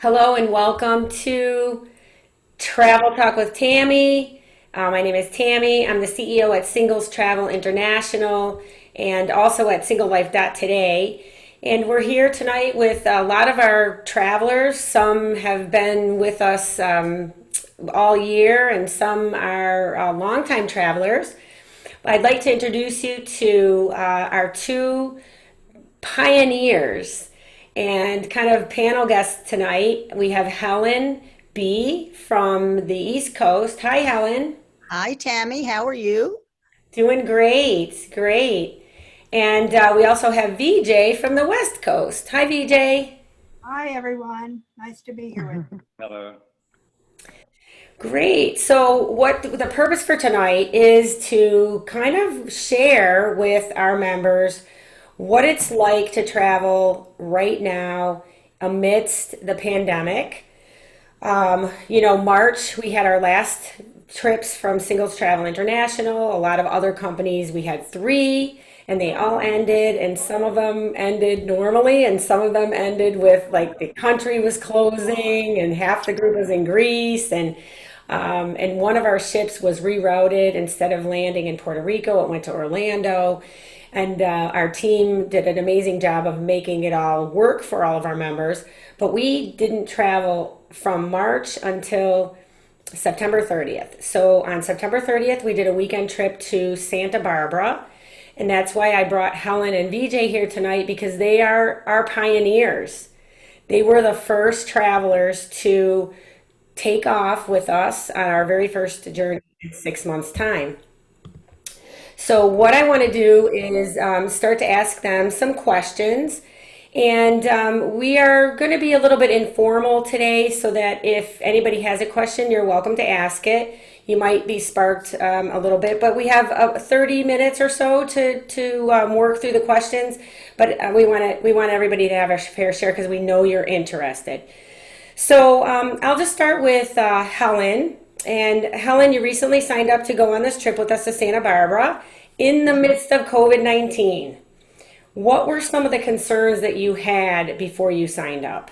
Hello and welcome to Travel Talk with Tammy. My name is Tammy. I'm the CEO at Singles Travel International and also at singlelife.today. And we're here tonight with a lot of our travelers. Some have been with us all year, and some are longtime travelers. I'd like to introduce you to our two pioneers and kind of panel guests tonight. We have Helen B from the East Coast. Hi, Helen. Hi, Tammy. How are you? Doing great, great. And we also have VJ from the West Coast. Hi, VJ. Hi, everyone. Nice to be here with you. Hello. Great. So, what the purpose for tonight is to kind of share with our members what it's like to travel right now amidst the pandemic. March, we had our last trips from Singles Travel International. A lot of other companies, we had three, and they all ended, and some of them ended normally, and some of them ended with like the country was closing, and half the group was in Greece, and one of our ships was rerouted. Instead of landing in Puerto Rico, it went to Orlando. And our team did an amazing job of making it all work for all of our members. But we didn't travel from March until September 30th. So on September 30th, we did a weekend trip to Santa Barbara. And that's why I brought Helen and VJ here tonight, because they are our pioneers. They were the first travelers to take off with us on our very first journey in 6 months' time. So, what I want to do is start to ask them some questions. And we are going to be a little bit informal today so that if anybody has a question, you're welcome to ask it. You might be sparked a little bit, but we have 30 minutes or so to work through the questions. But we want everybody to have a fair share because we know you're interested. So I'll just start with Helen. And Helen, you recently signed up to go on this trip with us to Santa Barbara in the midst of COVID-19. What were some of the concerns that you had before you signed up?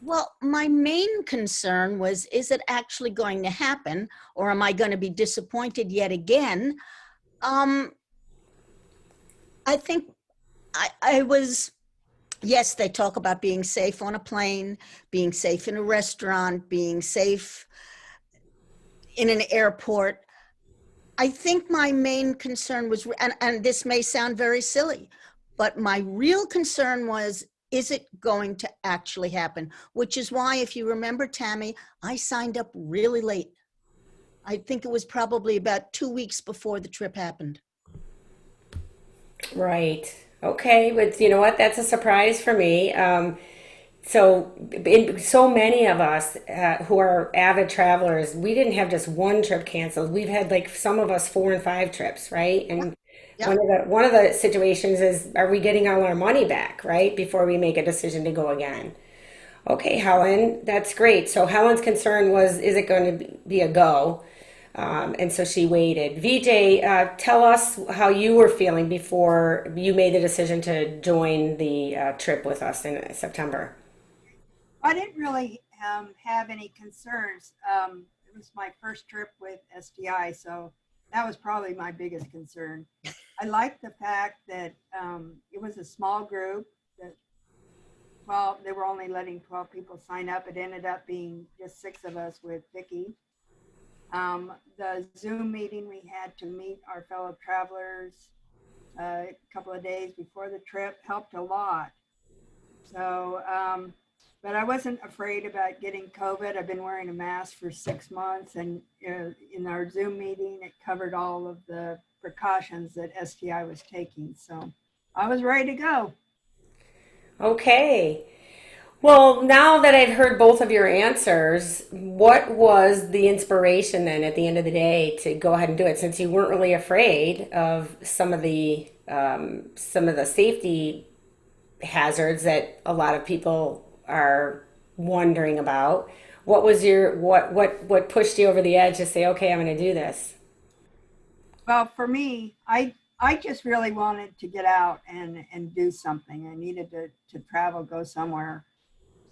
Well, my main concern was, is it actually going to happen, or am I going to be disappointed yet again? Um, I think I was, yes, they talk about being safe on a plane, being safe in a restaurant, being safe in an airport. I think my main concern was, and this may sound very silly, but my real concern was, is it going to actually happen? Which is why, if you remember, Tammy, I signed up really late. I think it was probably about 2 weeks before the trip happened. Right. Okay, but you know what? That's a surprise for me. So many of us who are avid travelers, we didn't have just one trip canceled. We've had like some of us 4 and 5 trips, right? Yep, And yep. one of the situations is, are we getting all our money back, right? Before we make a decision to go again. Okay, Helen, that's great. So Helen's concern was, is it going to be a go? And so she waited. VJ, tell us how you were feeling before you made the decision to join the trip with us in September. I didn't really have any concerns. It was my first trip with STI, so that was probably my biggest concern. I liked the fact that it was a small group. That 12, they were only letting 12 people sign up. It ended up being just 6 of us with Vicky. The Zoom meeting we had to meet our fellow travelers a couple of days before the trip helped a lot. So, but I wasn't afraid about getting COVID. I've been wearing a mask for 6 months, and in our Zoom meeting, it covered all of the precautions that STI was taking. So I was ready to go. Okay. Well, now that I've heard both of your answers, what was the inspiration then at the end of the day to go ahead and do it, since you weren't really afraid of some of the safety hazards that a lot of people are wondering about? What was your what pushed you over the edge to say, okay, I'm going to do this? Well, for me, I just really wanted to get out and do something. I needed to travel, go somewhere.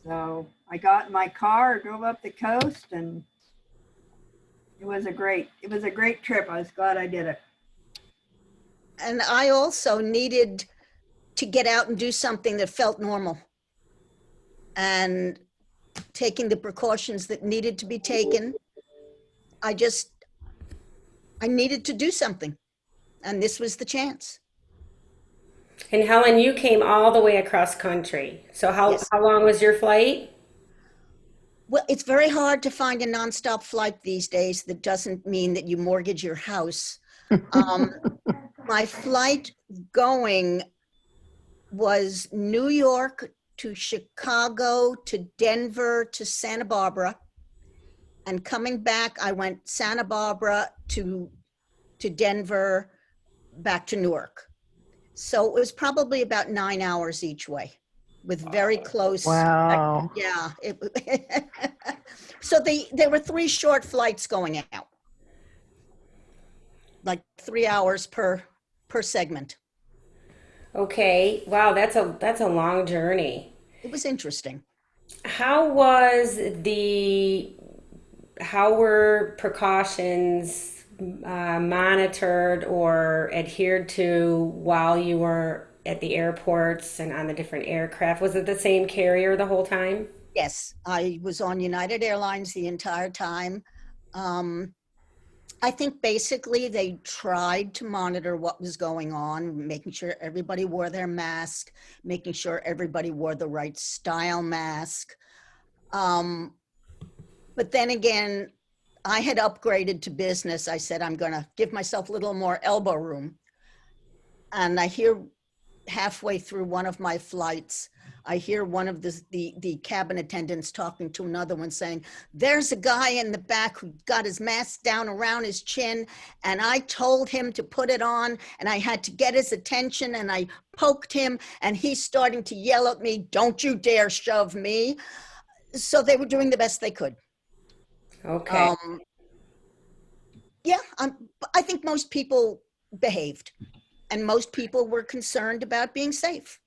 So I got in my car, drove up the coast, and it was a great trip. I was glad I did it. And I also needed to get out and do something that felt normal. And taking the precautions that needed to be taken, I needed to do something. And this was the chance. And Helen, you came all the way across country. So Yes. how long was your flight? Well, it's very hard to find a nonstop flight these days that doesn't mean that you mortgage your house. Um, my flight going was New York to Chicago to Denver to Santa Barbara. And coming back, I went Santa Barbara to Denver, back to Newark. So it was probably about 9 hours each way with very close. Wow. Yeah. So there were 3 short flights going out, like 3 hours per segment. Okay. Wow, that's a long journey. It was interesting. How was the how were precautions monitored or adhered to while you were at the airports and on the different aircraft? Was it the same carrier the whole time? Yes, I was on United Airlines the entire time. I think basically they tried to monitor what was going on, making sure everybody wore their mask, making sure everybody wore the right style mask. But then again, I had upgraded to business. I said, I'm going to give myself a little more elbow room. And I hear halfway through one of my flights, I hear one of the cabin attendants talking to another one saying, there's a guy in the back who got his mask down around his chin, and I told him to put it on, and I had to get his attention, and I poked him, and he's starting to yell at me, don't you dare shove me. So they were doing the best they could. Okay. Yeah, I think most people behaved, and most people were concerned about being safe.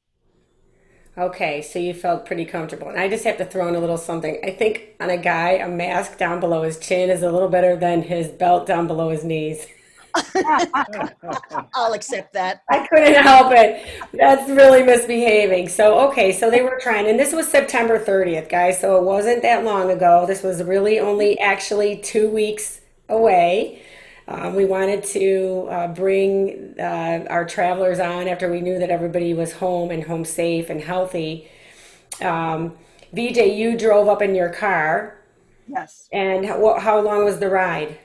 Okay, so you felt pretty comfortable. And I just have to throw in a little something. I think on a guy, a mask down below his chin is a little better than his belt down below his knees. I'll accept that. I couldn't help it. That's really misbehaving. So, okay, so they were trying, and this was September 30th, guys, so it wasn't that long ago. This was really only actually 2 weeks away. We wanted to bring our travelers on after we knew that everybody was home and home safe and healthy. VJ, you drove up in your car, Yes. and how long was the ride?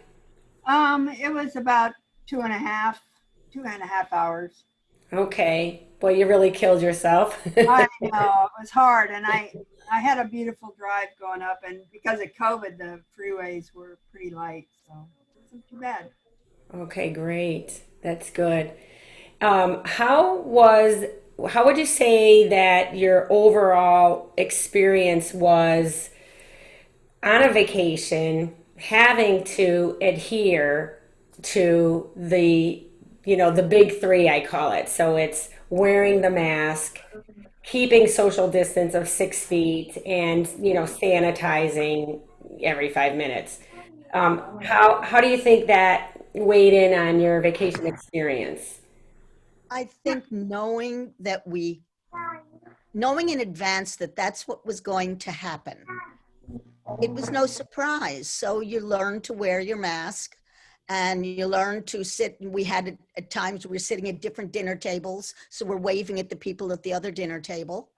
It was about 2.5 hours. Okay, well, you really killed yourself. I know it was hard, and I had a beautiful drive going up, and because of COVID, the freeways were pretty light, so it wasn't too bad. Okay, great. That's good. How would you say that your overall experience was on a vacation, having to adhere to the big three, I call it. So it's wearing the mask, keeping social distance of 6 feet, and sanitizing every 5 minutes. How do you think that weighed in on your vacation experience? I think knowing in advance that that's what was going to happen, it was no surprise. So you learn to wear your mask, and you learn to sit. We had at times we were sitting at different dinner tables, so we're waving at the people at the other dinner table.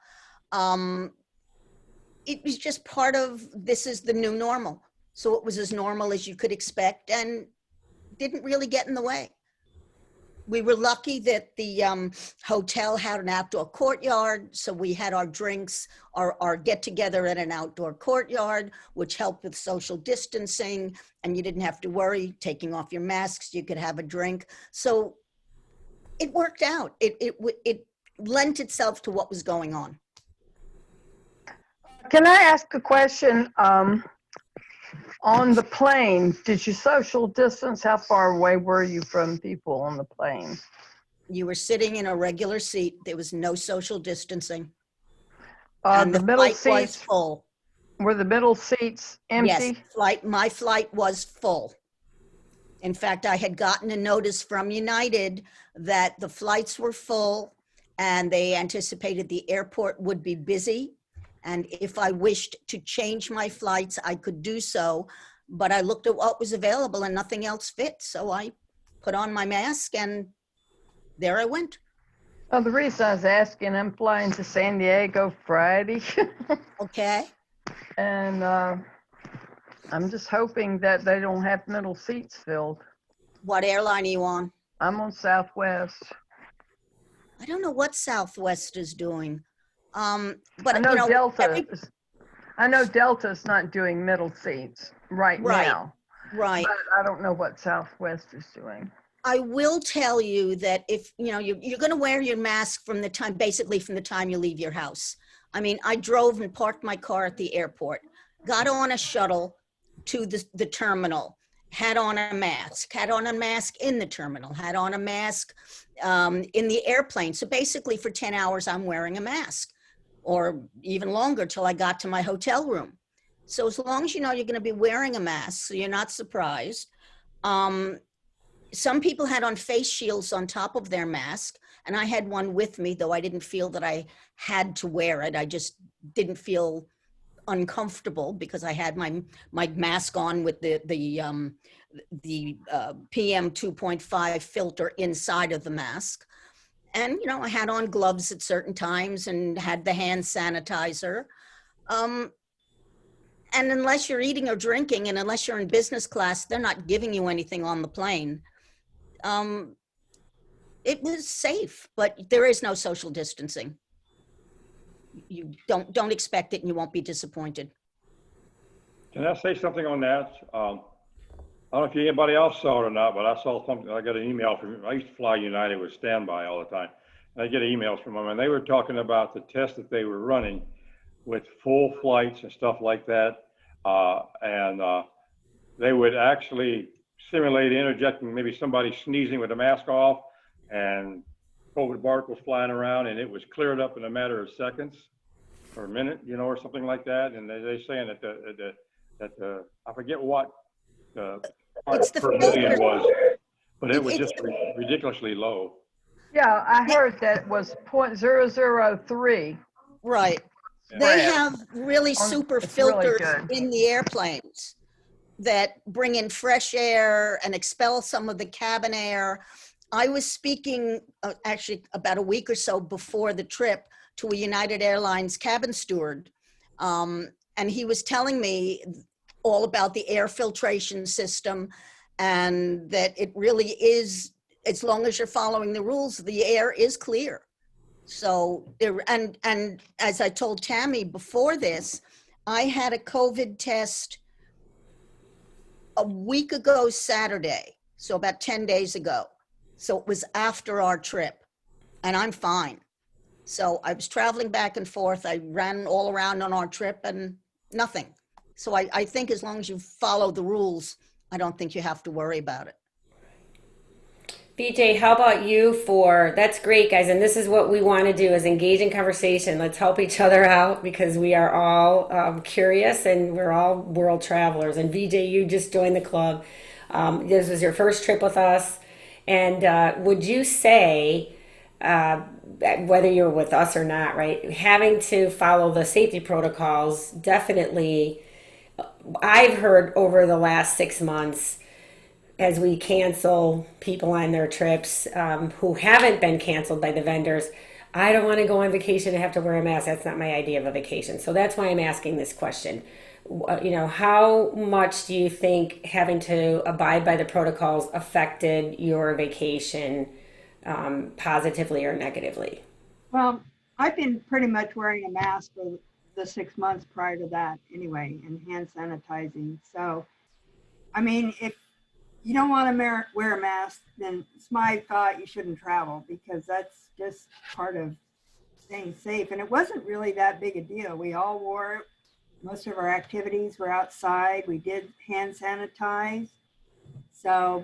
It was just part of, this is the new normal. So it was as normal as you could expect and didn't really get in the way. We were lucky that the hotel had an outdoor courtyard, so we had our drinks, our get together at an outdoor courtyard, which helped with social distancing, and you didn't have to worry taking off your masks. You could have a drink, so it worked out. It lent itself to what was going on. Can I ask a question? On the plane, did you social distance? How far away were you from people on the plane? You were sitting in a regular seat. There was no social distancing. And The the middle flight was seats, full. were the middle seats Yes, empty? my flight was full. In fact, I had gotten a notice from United that the flights were full and they anticipated the airport would be busy. And if I wished to change my flights, I could do so. But I looked at what was available and nothing else fit. So I put on my mask and there I went. Oh, the reason I was asking, I'm flying to San Diego Friday. Okay. And I'm just hoping that they don't have middle seats filled. What airline are you on? I'm on Southwest. I don't know what Southwest is doing. I But know you know, Delta. I know Delta's not doing middle seats right right, now, right. but I don't know what Southwest is doing. I will tell you that if you know you're going to wear your mask from the time, basically from the time you leave your house. I mean, I drove and parked my car at the airport, got on a shuttle to the terminal, had on a mask, had on a mask in the terminal, had on a mask in the airplane. So basically, for 10 hours, I'm wearing a mask, or even longer till I got to my hotel room. So as long as you know you're going to be wearing a mask, so you're not surprised. Um, some people had on face shields on top of their mask, and I had one with me, though I didn't feel that I had to wear it. I just didn't feel uncomfortable because I had my mask on with the PM 2.5 filter inside of the mask. And you know, I had on gloves at certain times and had the hand sanitizer. Um, and unless you're eating or drinking, and unless you're in business class, they're not giving you anything on the plane. Um, it was safe, but there is no social distancing. You don't expect it, and you won't be disappointed. Can I say something on that? I don't know if anybody else saw it or not, but I saw something. I got an email from, I used to fly United with standby all the time. And I get emails from them, and they were talking about the test that they were running with full flights and stuff like that. They would actually simulate interjecting maybe somebody sneezing with a mask off and COVID particles flying around, and it was cleared up in a matter of seconds or a minute, you know, or something like that. And they're saying that I forget what the It's part the per million filter. was, but it was It's just ridiculously low. Yeah, I heard that was 0.003 right. They spread. have really super It's really filters good. in the airplanes that bring in fresh air and expel some of the cabin air. I was speaking actually about a week or so before the trip to a United Airlines cabin steward. And he was telling me all about the air filtration system, and that it really is, as long as you're following the rules, the air is clear. So, and as I told Tammy before this, I had a COVID test a week ago Saturday, so about 10 days ago. So it was after our trip, and I'm fine. So I was traveling back and forth. I ran all around on our trip and nothing. So I think as long as you follow the rules, I don't think you have to worry about it. BJ, how about you for, that's great, guys. And this is what we want to do is engage in conversation. Let's help each other out because we are all curious and we're all world travelers. And VJ, you just joined the club. This was your first trip with us. And would you say, whether you're with us or not, right, having to follow the safety protocols, definitely, I've heard over the last 6 months, as we cancel people on their trips who haven't been canceled by the vendors, I don't want to go on vacation and have to wear a mask. That's not my idea of a vacation. So that's why I'm asking this question. You know, how much do you think having to abide by the protocols affected your vacation positively or negatively? Well, I've been pretty much wearing a mask for the 6 months prior to that anyway, and hand sanitizing. So, I mean, if you don't want to wear a mask, then it's my thought you shouldn't travel because that's just part of staying safe. And it wasn't really that big a deal. We all wore it. Most of our activities were outside. We did hand sanitize. So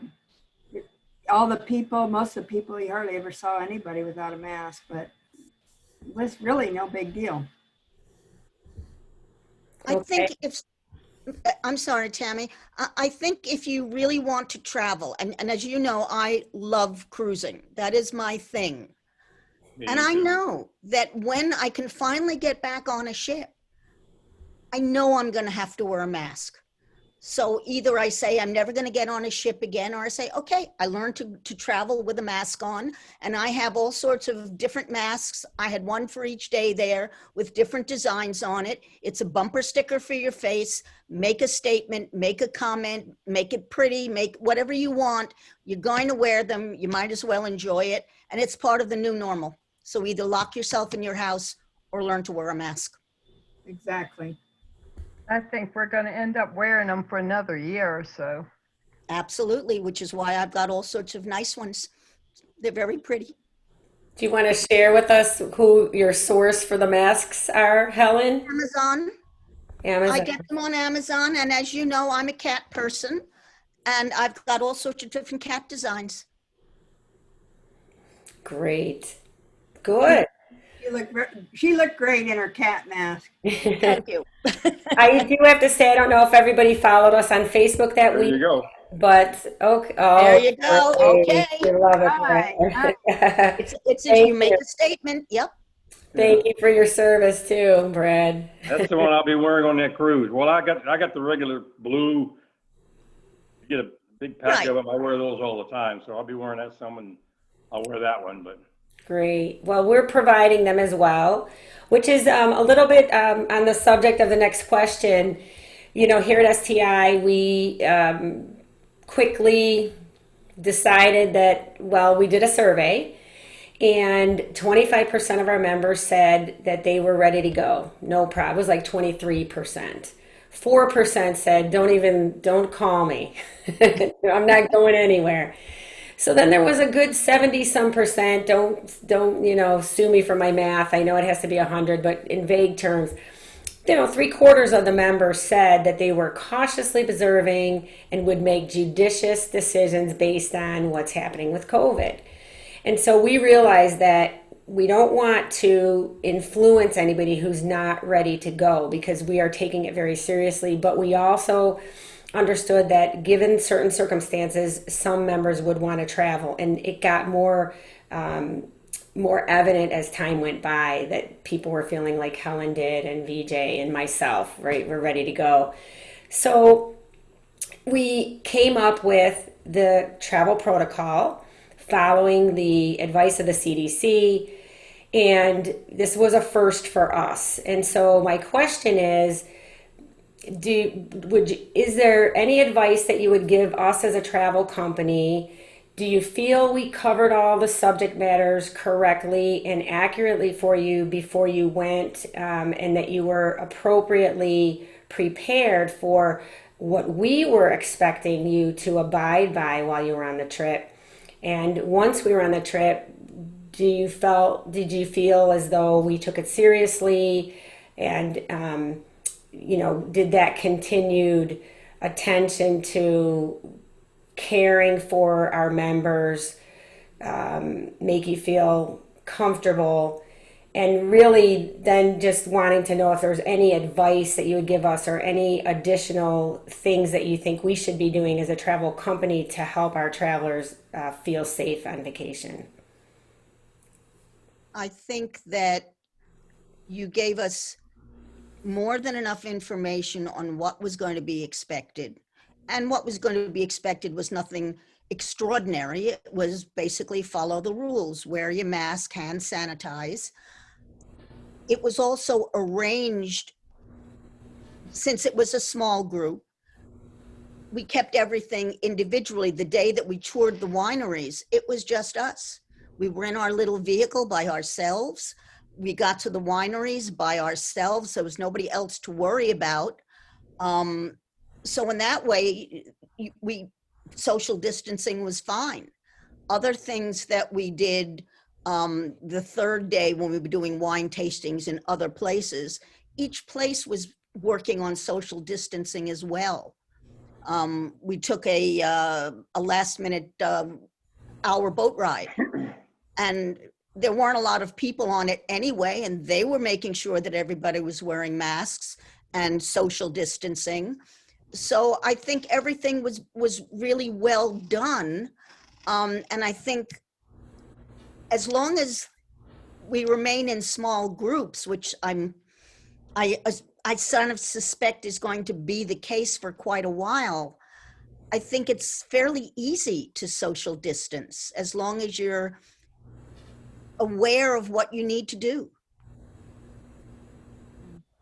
all the people, most of the people, you hardly ever saw anybody without a mask, but it was really no big deal. I Okay. think if, I'm sorry, Tammy. I think if you really want to travel, and as you know, I love cruising. That is my thing. Me And I too. know that when I can finally get back on a ship, I know I'm going to have to wear a mask. So either I say I'm never going to get on a ship again, or I say, okay, I learned to travel with a mask on, and I have all sorts of different masks. I had one for each day there with different designs on it. It's a bumper sticker for your face. Make a statement, make a comment, make it pretty, make whatever you want. You're going to wear them. You might as well enjoy it. And it's part of the new normal. So either lock yourself in your house or learn to wear a mask. Exactly. I think we're going to end up wearing them for another year or so. Absolutely, which is why I've got all sorts of nice ones. They're very pretty. Do you want to share with us who your source for the masks are, Helen? Amazon. I Amazon. get them on Amazon, and as you know, I'm a cat person, and I've got all sorts of different cat designs. Great. Good. She looked great in her cat mask. Thank you. I do have to say, I don't know if everybody followed us on Facebook that There week, you go. but okay. There Oh, you go. great. Okay. We love it, Hi. Brad. It's if Thank you make you. a statement. Yep. Yeah. Thank you for your service too, Brad. That's the one I'll be wearing on that cruise. Well, I got the regular blue. You get a big pack Right. of them. I wear those all the time, so I'll be wearing that some, and I'll wear that one. But Great. Well, we're providing them as well, which is a little bit on the subject of the next question. You know, here at STI, we quickly decided that, well, we did a survey and 25% of our members said that they were ready to go. No problem. It was like 23%. 4% said, don't call me. I'm not going anywhere. So then there was a good 70 some percent. Don't, sue me for my math. I know it has to be 100, but in vague terms, 3/4 of the members said that they were cautiously observing and would make judicious decisions based on what's happening with COVID. And so we realized that we don't want to influence anybody who's not ready to go because we are taking it very seriously. But we also understood that given certain circumstances, some members would want to travel. And it got more evident as time went by that people were feeling like Helen did and VJ and myself, right? We're ready to go. So we came up with the travel protocol following the advice of the CDC. And this was a first for us. And so my question is, is there any advice that you would give us as a travel company? Do you feel we covered all the subject matters correctly and accurately for you before you went, and that you were appropriately prepared for what we were expecting you to abide by while you were on the trip? And once we were on the trip, did you feel as though we took it seriously? And did that continued attention to caring for our members make you feel comfortable? And really then just wanting to know if there's any advice that you would give us or any additional things that you think we should be doing as a travel company to help our travelers feel safe on vacation. I think that you gave us more than enough information on what was going to be expected. And what was going to be expected was nothing extraordinary. It was basically follow the rules, wear your mask, hand sanitize. It was also arranged, since it was a small group, we kept everything individually. The day that we toured the wineries, it was just us. We were in our little vehicle by ourselves. We got to the wineries by ourselves. There was nobody else to worry about. So in that way, social distancing was fine. Other things that we did the third day when we were doing wine tastings in other places, each place was working on social distancing as well. We took a last minute hour boat ride, and there weren't a lot of people on it anyway, and they were making sure that everybody was wearing masks. and social distancing. So I think everything was really well done. And I think as long as we remain in small groups, which I sort of suspect is going to be the case for quite a while, I think it's fairly easy to social distance as long as you're aware of what you need to do.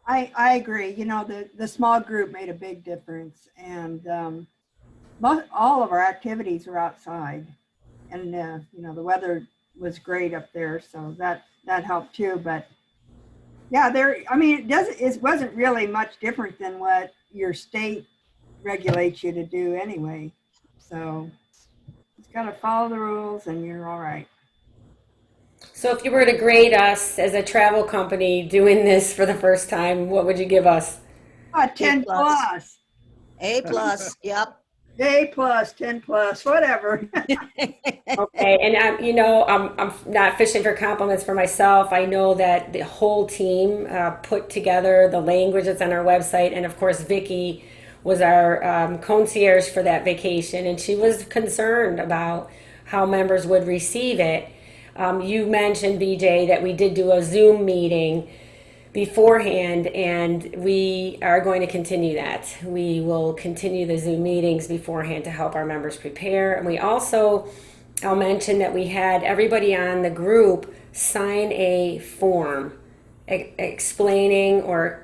I agree. You know, the small group made a big difference, and all of our activities were outside, and you know, the weather was great up there, so that helped too. But yeah, I mean, it wasn't really much different than what your state regulates you to do anyway. So just got to follow the rules, and you're all right. So if you were to grade us as a travel company doing this for the first time, what would you give us? 10 plus. plus. A+, yep. A plus, 10 plus, whatever. Okay, and I'm not fishing for compliments for myself. I know that the whole team put together the language that's on our website, and of course, Vicky was our concierge for that vacation, and she was concerned about how members would receive it. You mentioned, BJ, that we did do a Zoom meeting beforehand, and we are going to continue that. We will continue the Zoom meetings beforehand to help our members prepare. And we also, I'll mention that we had everybody on the group sign a form explaining or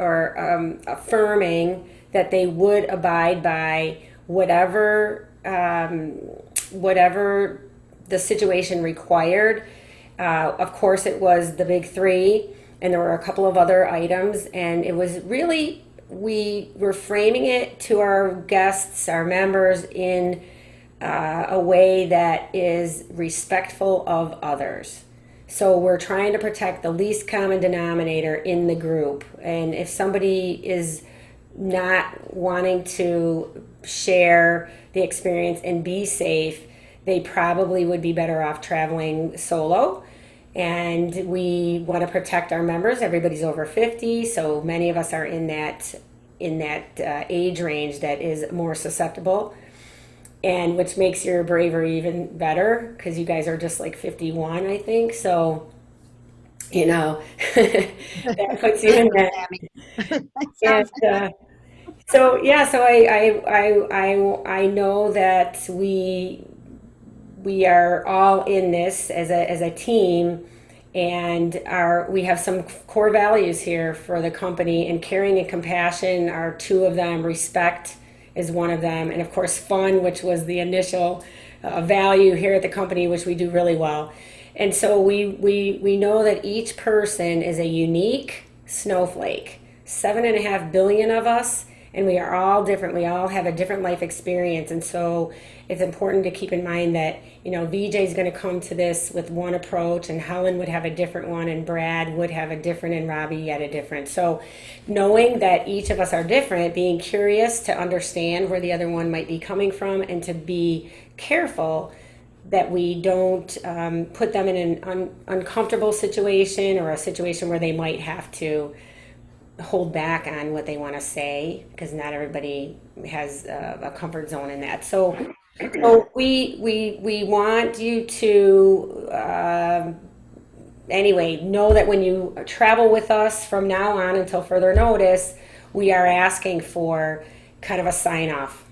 affirming that they would abide by whatever the situation required. Of course, it was the big three, and there were a couple of other items, and it was really, we were framing it to our guests, our members, in a way that is respectful of others. So we're trying to protect the least common denominator in the group, and if somebody is not wanting to share the experience and be safe, they probably would be better off traveling solo. And we want to protect our members. Everybody's over 50, so many of us are in that age range that is more susceptible, and which makes your bravery even better because you guys are just like 51, I think. So, that puts you in that. And so yeah, so I know that we are all in this as a team, and we have some core values here for the company, and caring and compassion are two of them. Respect is one of them, and of course fun, which was the initial value here at the company, which we do really well. And so we know that each person is a unique snowflake. 7.5 billion of us, and we are all different. We all have a different life experience, and so it's important to keep in mind that VJ is going to come to this with one approach, and Helen would have a different one, and Brad would have a different, and Robbie yet a different. So knowing that each of us are different, being curious to understand where the other one might be coming from, and to be careful that we don't put them in an uncomfortable situation, or a situation where they might have to hold back on what they want to say, because not everybody has a comfort zone in that. So we want you to anyway know that when you travel with us from now on until further notice, we are asking for kind of a sign off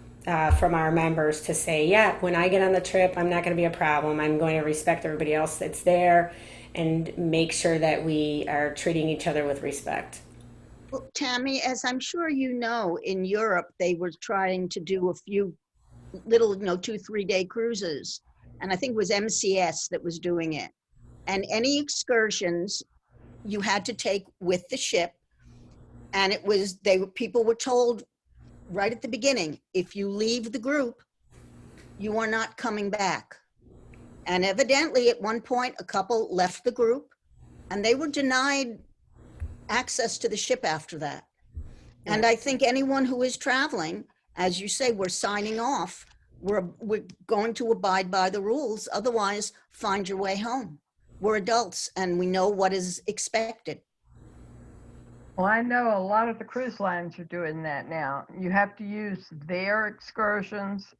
from our members to say, yeah, when I get on the trip, I'm not going to be a problem. I'm going to respect everybody else that's there, and make sure that we are treating each other with respect. Well, Tammy, as I'm sure you know, in Europe, they were trying to do a few little, 2-3 day cruises. And I think it was MCS that was doing it. And any excursions you had to take with the ship. And people were told right at the beginning, if you leave the group, you are not coming back. And evidently at one point, a couple left the group, and they were denied access to the ship after that. And I think anyone who is traveling, as you say, we're signing off, we're going to abide by the rules. Otherwise, find your way home. We're adults and we know what is expected. Well, I know a lot of the cruise lines are doing that now. You have to use their excursions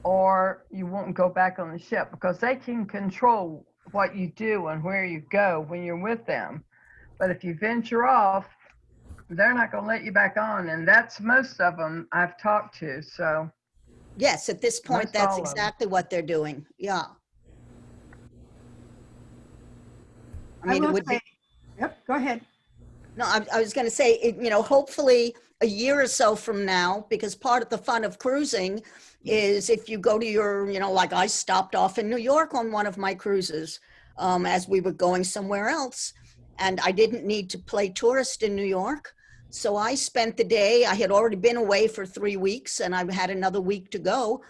or you won't go back on the ship because they can control what you do and where you go when you're with them. But if you venture off, they're not going to let you back on. And that's most of them I've talked to. So Yes, at this point, most that's all of them. exactly what they're doing. Yeah. I I mean, it will would be, say, yep, go ahead. no, I was going to say, hopefully a year or so from now, because part of the fun of cruising is if you go to your, like I stopped off in New York on one of my cruises as we were going somewhere else. And I didn't need to play tourist in New York. So I spent the day, I had already been away for 3 weeks and I had another week to go.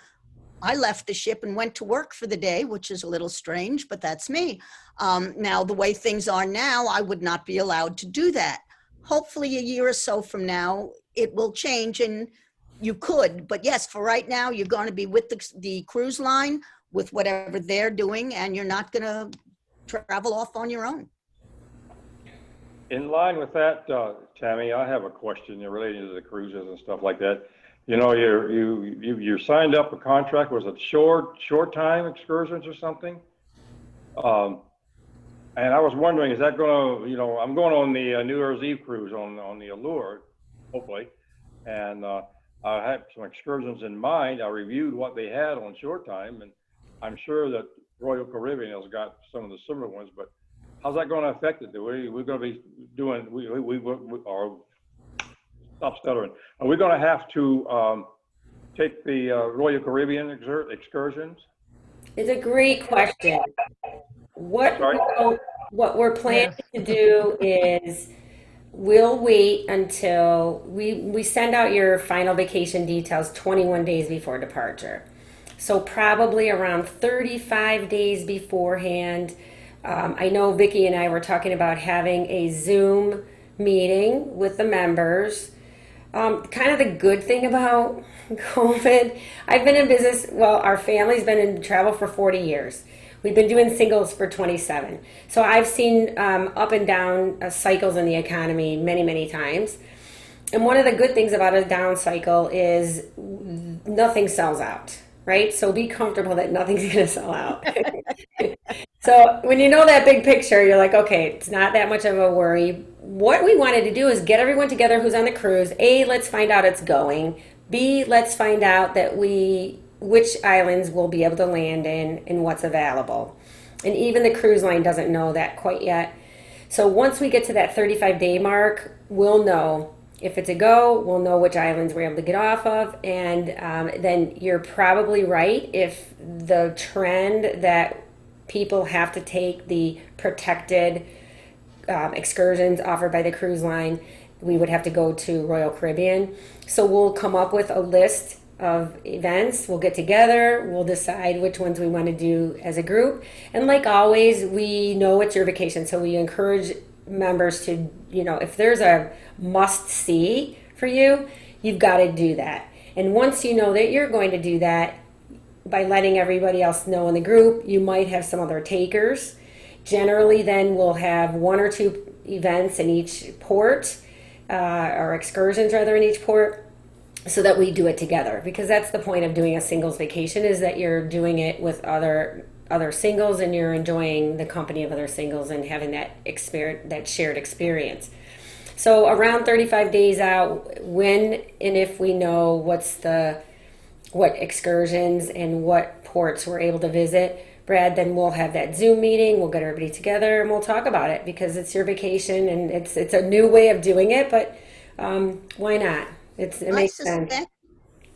I left the ship and went to work for the day, which is a little strange, but that's me. Now, the way things are now, I would not be allowed to do that. Hopefully, a year or so from now, it will change and you could. But yes, for right now, you're going to be with the cruise line with whatever they're doing, and you're not going to travel off on your own. In line with that, Tammy, I have a question relating to the cruises and stuff like that. You know, you signed up a contract, was it short time excursions or something? And I was wondering, is that gonna, I'm going on the New Year's Eve cruise on the Allure, hopefully. And I had some excursions in mind. I reviewed what they had on short time, and I'm sure that Royal Caribbean has got some of the similar ones, but how's that gonna affect it? We're gonna be doing, or stop stuttering. Are we going to have to take the Royal Caribbean excursions? It's a great question. What Sorry? what we're planning Yes. to do is we'll wait until we send out your final vacation details 21 days before departure. So probably around 35 days beforehand. I know Vicki and I were talking about having a Zoom meeting with the members. Kind of the good thing about COVID, I've been in business, well, our family's been in travel for 40 years. We've been doing singles for 27. So I've seen up and down cycles in the economy many, many times. And one of the good things about a down cycle is nothing sells out, right? So be comfortable that nothing's going to sell out. So when you know that big picture, you're like, okay, it's not that much of a worry. What we wanted to do is get everyone together who's on the cruise. A, let's find out it's going. B, let's find out that which islands we'll be able to land in and what's available. And even the cruise line doesn't know that quite yet. So once we get to that 35-day mark, we'll know if it's a go. We'll know which islands we're able to get off of. And then you're probably right. If the trend that people have to take the protected excursions offered by the cruise line, we would have to go to Royal Caribbean. So we'll come up with a list of events. We'll get together. We'll decide which ones we want to do as a group. And like always, we know it's your vacation. So we encourage members to, if there's a must see for you, you've got to do that. And once you know that you're going to do that, by letting everybody else know in the group, you might have some other takers. Generally, then we'll have one or two events in each port, or excursions rather in each port, so that we do it together. Because that's the point of doing a singles vacation, is that you're doing it with other singles and you're enjoying the company of other singles and having that shared experience. So around 35 days out, when and if we know what excursions and what ports we're able to visit, Brad, then we'll have that Zoom meeting. We'll get everybody together and we'll talk about it, because it's your vacation and it's a new way of doing it. But why not? It makes sense.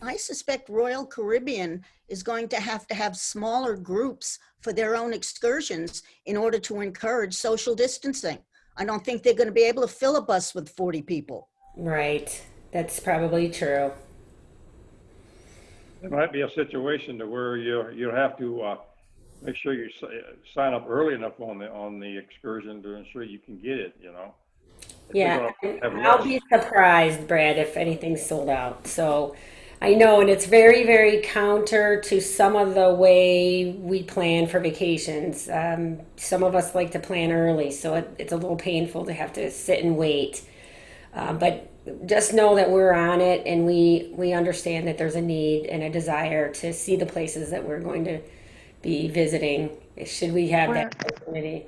I suspect Royal Caribbean is going to have smaller groups for their own excursions in order to encourage social distancing. I don't think they're going to be able to fill a bus with 40 people. Right. That's probably true. There might be a situation to where you have to make sure you sign up early enough on the excursion to ensure you can get it, If they're Yeah, gonna have I'll less. be surprised, Brad, if anything's sold out. So I know, and it's very, very counter to some of the way we plan for vacations. Some of us like to plan early, so it's a little painful to have to sit and wait. But just know that we're on it, and we understand that there's a need and a desire to see the places that we're going to be visiting. Should we have Where, that opportunity?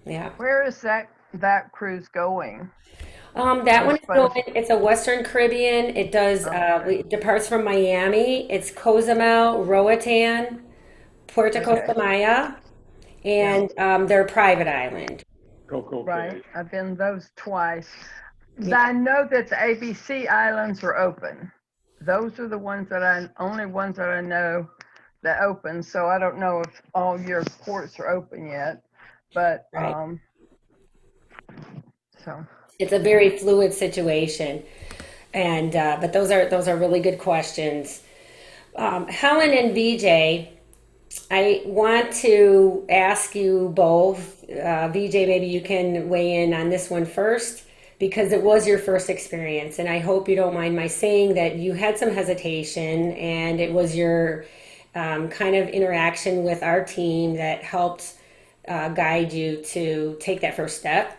Yeah. where is that cruise going? That We're one is going, supposed, it's a Western Caribbean. It does, okay, it departs from Miami. It's Cozumel, Roatan, Puerto okay, Costamaya, yeah, and they're a private island. Coco right. Cay. I've been those twice. Yeah. I know that the ABC islands are open. Those are the only ones that I know that open. So I don't know if all your ports are open yet, but, Right. so, It's a very fluid situation. And, but those are really good questions. Helen and VJ, I want to ask you both, VJ, maybe you can weigh in on this one first because it was your first experience. And I hope you don't mind my saying that you had some hesitation and it was your kind of interaction with our team that helped guide you to take that first step.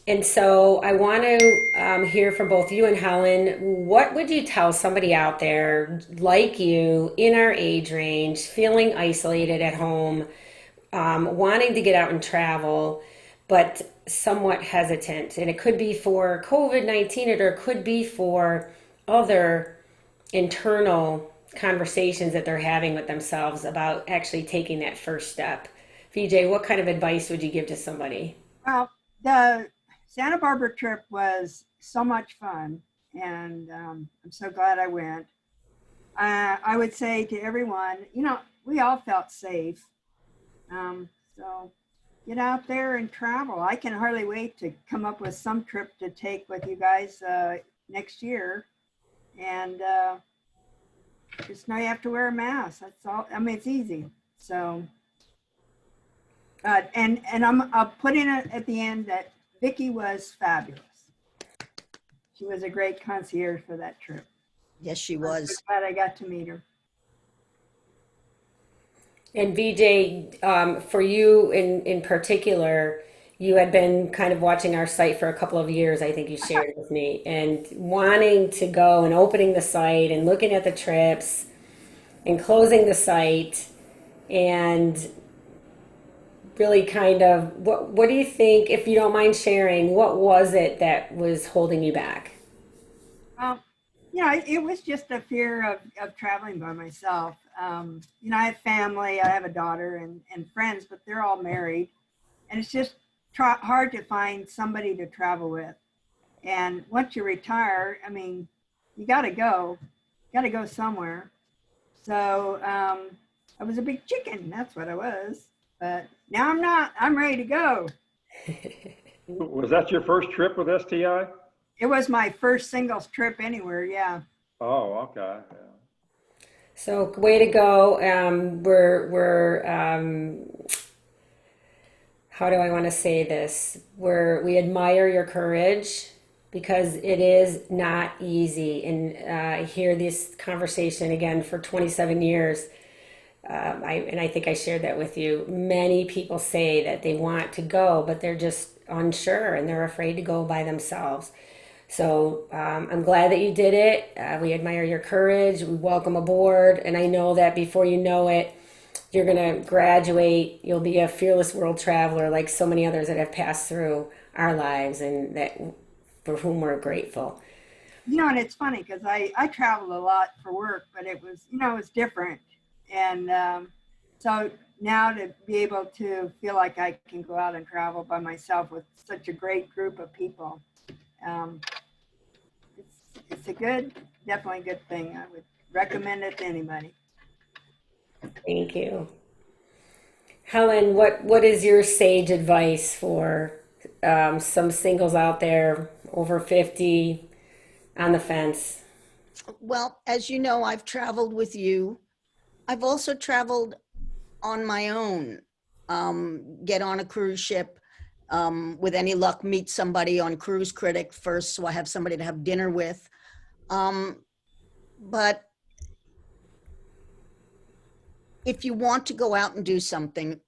And so I want to hear from both you and Helen. What would you tell somebody out there like you in our age range, feeling isolated at home, wanting to get out and travel, but somewhat hesitant? And it could be for COVID-19 or it could be for other internal conversations that they're having with themselves about actually taking that first step. VJ, what kind of advice would you give to somebody? Well, the Santa Barbara trip was so much fun, and I'm so glad I went. I would say to everyone, we all felt safe. So get out there and travel. I can hardly wait to come up with some trip to take with you guys next year. And just know you have to wear a mask. That's all. I mean, it's easy. So, and I'll put in at the end that Vicky was fabulous. She was a great concierge for that trip. Yes, she I'm so was. glad I got to meet her. And VJ, for you in particular, you had been kind of watching our site for a couple of years, I think you shared with me, and wanting to go and opening the site and looking at the trips and closing the site and really kind of what do you think, if you don't mind sharing, what was it that was holding you back? Um, it was just a fear of traveling by myself. I have family, I have a daughter and friends, but they're all married. And it's just hard to find somebody to travel with. And once you retire, I mean, you got to go somewhere. So I was a big chicken. That's what I was. But now I'm not. I'm ready to go. Was that your first trip with STI? It was my first singles trip anywhere. Yeah. Oh, okay. Yeah. So way to go. We're how do I want to say this? We admire your courage because it is not easy. And I hear this conversation again for 27 years. I think I shared that with you. Many people say that they want to go, but they're just unsure and they're afraid to go by themselves. So I'm glad that you did it. We admire your courage. We welcome aboard. And I know that before you know it, you're going to graduate. You'll be a fearless world traveler like so many others that have passed through our lives and that for whom we're grateful. And it's funny because I traveled a lot for work, but it was different. And so now to be able to feel like I can go out and travel by myself with such a great group of people, it's definitely a good thing. I would recommend it to anybody. Thank you. Helen, what is your sage advice for some singles out there over 50 on the fence? Well, as you know, I've traveled with you. I've also traveled on my own. Get on a cruise ship. With any luck, meet somebody on Cruise Critic first, so I have somebody to have dinner with. But if you want to go out and do something,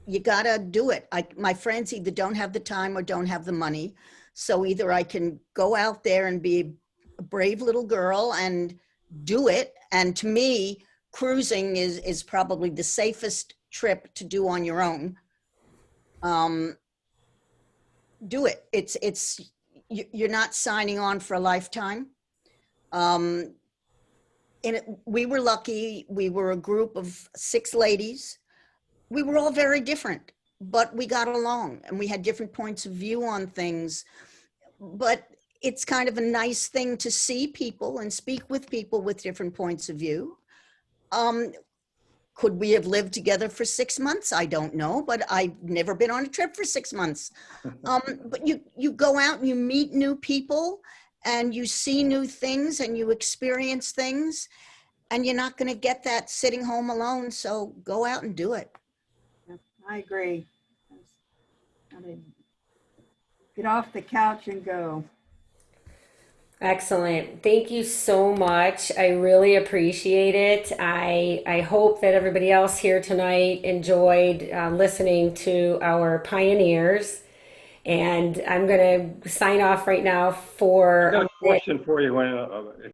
you gotta do it. My friends either don't have the time or don't have the money. So either I can go out there and be a brave little girl and do it. And to me, cruising is probably the safest trip to do on your own. Do it. You're not signing on for a lifetime. And we were lucky. We were a group of 6 ladies. We were all very different, but we got along and we had different points of view on things. But it's kind of a nice thing to see people and speak with people with different points of view. Could we have lived together for 6 months? I don't know, but I've never been on a trip for 6 months. But you go out and you meet new people and you see new things and you experience things, and you're not going to get that sitting home alone. So go out and do it. Yeah, I agree. Gotta get off the couch and go. Excellent. Thank you so much. I really appreciate it. I hope that everybody else here tonight enjoyed listening to our pioneers. And I'm going to sign off right now I got for. a question for you, when, if